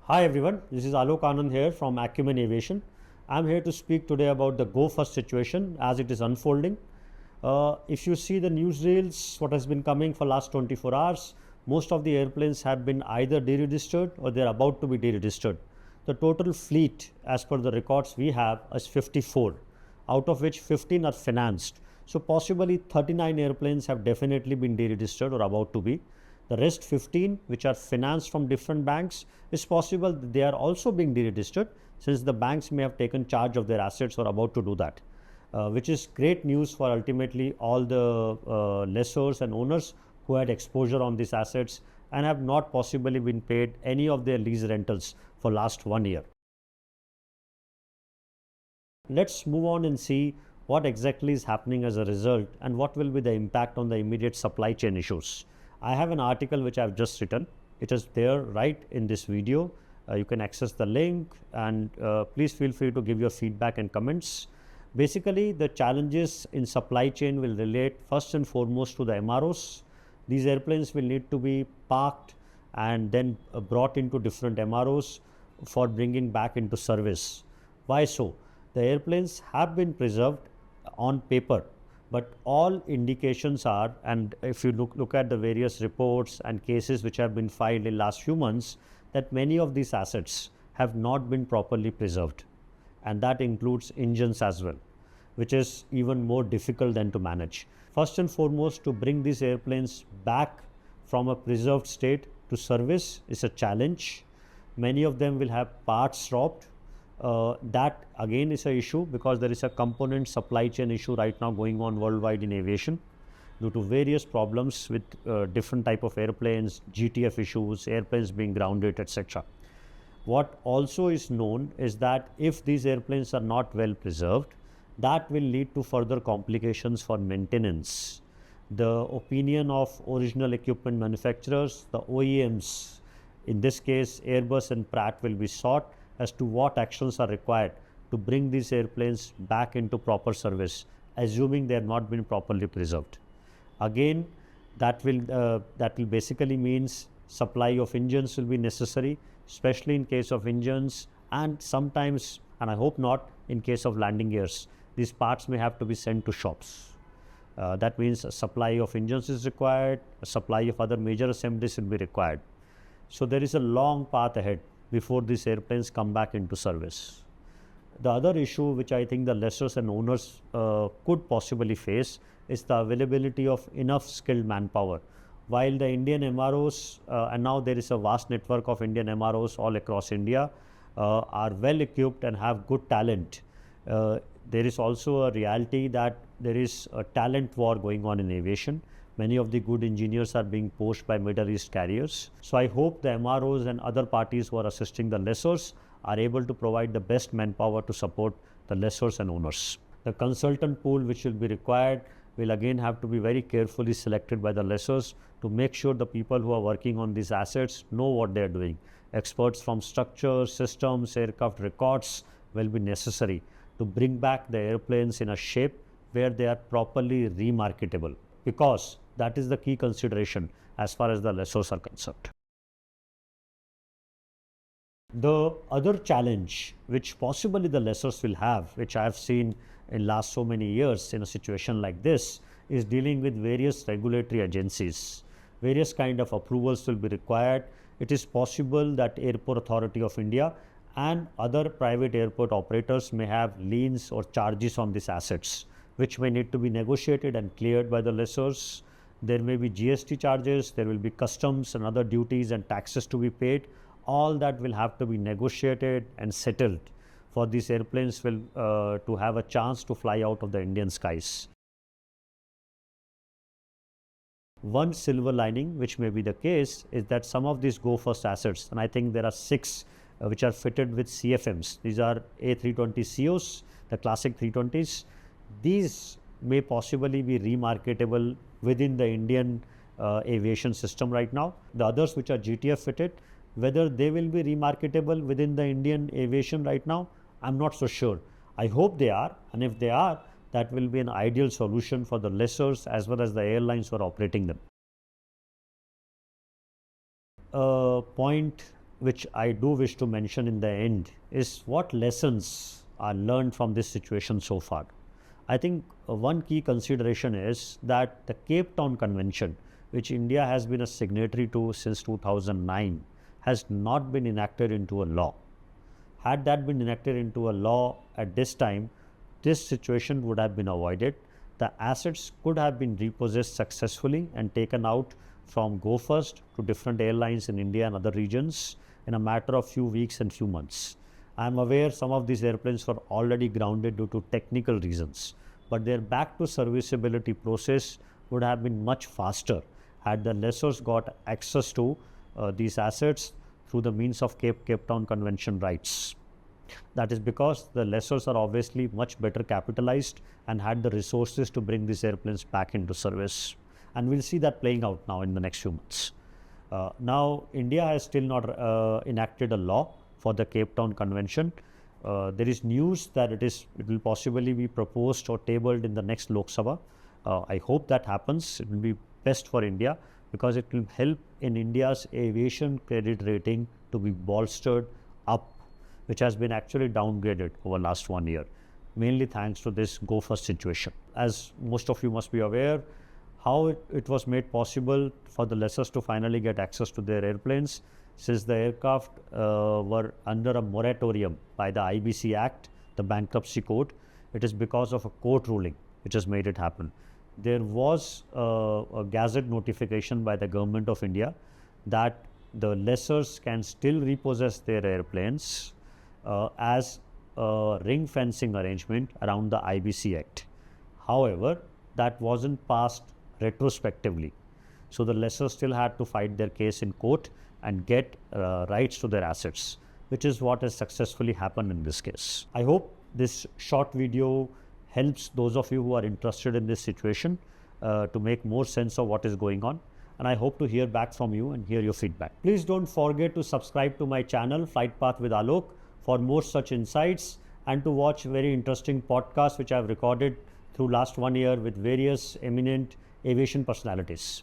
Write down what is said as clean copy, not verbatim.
Hi everyone, this is Alok here from Acumen Aviation. I'm here to speak today about the Go First situation as it is unfolding. If you see the newsreels, what has been coming for last 24 hours, most of the airplanes have been either deregistered or they're about to be deregistered. The total fleet as per the records we have is 54, out of which 15 are financed. So possibly 39 airplanes have definitely been deregistered or about to be. The rest 15 which are financed from different banks, is possible that they are also being deregistered since the banks may have taken charge of their assets or about to do that, which is great news for ultimately all the lessors and owners who had exposure on these assets and have not possibly been paid any of their lease rentals for last 1 year. Let's move on and see what exactly is happening as a result and what will be the impact on the immediate supply chain issues. I have an article which I have just written. It is there right in this video. You can access the link and please feel free to give your feedback and comments. Basically, the challenges in supply chain will relate first and foremost to the MROs. These airplanes will need to be parked and then brought into different MROs for bringing back into service. Why so? The airplanes have been preserved on paper, but all indications are, and if you look at the various reports and cases which have been filed in last few months, that many of these assets have not been properly preserved, and that includes engines as well, which is even more difficult than to manage. First and foremost, to bring these airplanes back from a preserved state to service is a challenge. Many of them will have parts robbed. That again is an issue because there is a component supply chain issue right now going on worldwide in aviation due to various problems with different type of airplanes, GTF issues, airplanes being grounded, etc. What also is known is that if these airplanes are not well preserved, that will lead to further complications for maintenance. The opinion of original equipment manufacturers, the OEMs, in this case Airbus and Pratt, will be sought as to what actions are required to bring these airplanes back into proper service, assuming they have not been properly preserved. Again, that will basically means supply of engines will be necessary, especially in case of engines, and sometimes, and I hope not, in case of landing gears. These parts may have to be sent to shops. That means a supply of engines is required, a supply of other major assemblies will be required. So there is a long path ahead before these airplanes come back into service. The other issue which I think the lessors and owners could possibly face is the availability of enough skilled manpower. While the Indian MROs, and now there is a vast network of Indian MROs all across India, are well equipped and have good talent, there is also a reality that there is a talent war going on in aviation. Many of the good engineers are being poached by Middle East carriers. So I hope the MROs and other parties who are assisting the lessors are able to provide the best manpower to support the lessors and owners. The consultant pool which will be required will again have to be very carefully selected by the lessors to make sure the people who are working on these assets know what they are doing. Experts from structures, systems, aircraft records will be necessary to bring back the airplanes in a shape where they are properly remarketable, because that is the key consideration as far as the lessors are concerned. The other challenge which possibly the lessors will have, which I have seen in last so many years in a situation like this, is dealing with various regulatory agencies. Various kind of approvals will be required. It is possible that Airport Authority of India and other private airport operators may have liens or charges on these assets, which may need to be negotiated and cleared by the lessors. There may be GST charges, there will be customs and other duties and taxes to be paid. All that will have to be negotiated and settled for these airplanes to have a chance to fly out of the Indian skies. One silver lining which may be the case is that some of these Go First assets, and I think there are 6 which are fitted with CFMs. These are A320ceos, the classic 320s. These may possibly be remarketable within the Indian aviation system right now. The others which are GTF fitted, whether they will be remarketable within the Indian aviation right now, I'm not so sure. I hope they are, and if they are, that will be an ideal solution for the lessors as well as the airlines who are operating them. Point which I do wish to mention in the end is what lessons are learned from this situation so far. I think one key consideration is that the Cape Town Convention, which India has been a signatory to since 2009, has not been enacted into a law. Had that been enacted into a law at this time, this situation would have been avoided. The assets could have been repossessed successfully and taken out from Go First to different airlines in India and other regions in a matter of few weeks and few months. I am aware some of these airplanes were already grounded due to technical reasons, but their back to serviceability process would have been much faster had the lessors got access to these assets through the means of Cape Town Convention rights. That is because the lessors are obviously much better capitalized and had the resources to bring these airplanes back into service. And we'll see that playing out now in the next few months. Now, India has still not enacted a law for the Cape Town Convention. There is news that it will possibly be proposed or tabled in the next Lok Sabha. I hope that happens. It will be best for India because it will help in India's aviation credit rating to be bolstered up, which has been actually downgraded over last 1 year, mainly thanks to this Go First situation. As most of you must be aware, how it was made possible for the lessors to finally get access to their airplanes since the aircraft were under a moratorium by the IBC Act, the bankruptcy court. It is because of a court ruling which has made it happen. There was a gazette notification by the government of India that the lessors can still repossess their airplanes as a ring fencing arrangement around the IBC Act. However, that wasn't passed retrospectively. So the lessors still had to fight their case in court and get rights to their assets, which is what has successfully happened in this case. I hope this short video helps those of you who are interested in this situation to make more sense of what is going on. And I hope to hear back from you and hear your feedback. Please don't forget to subscribe to my channel, Flightpath with Alok, for more such insights and to watch very interesting podcasts which I have recorded through last 1 year with various eminent aviation personalities.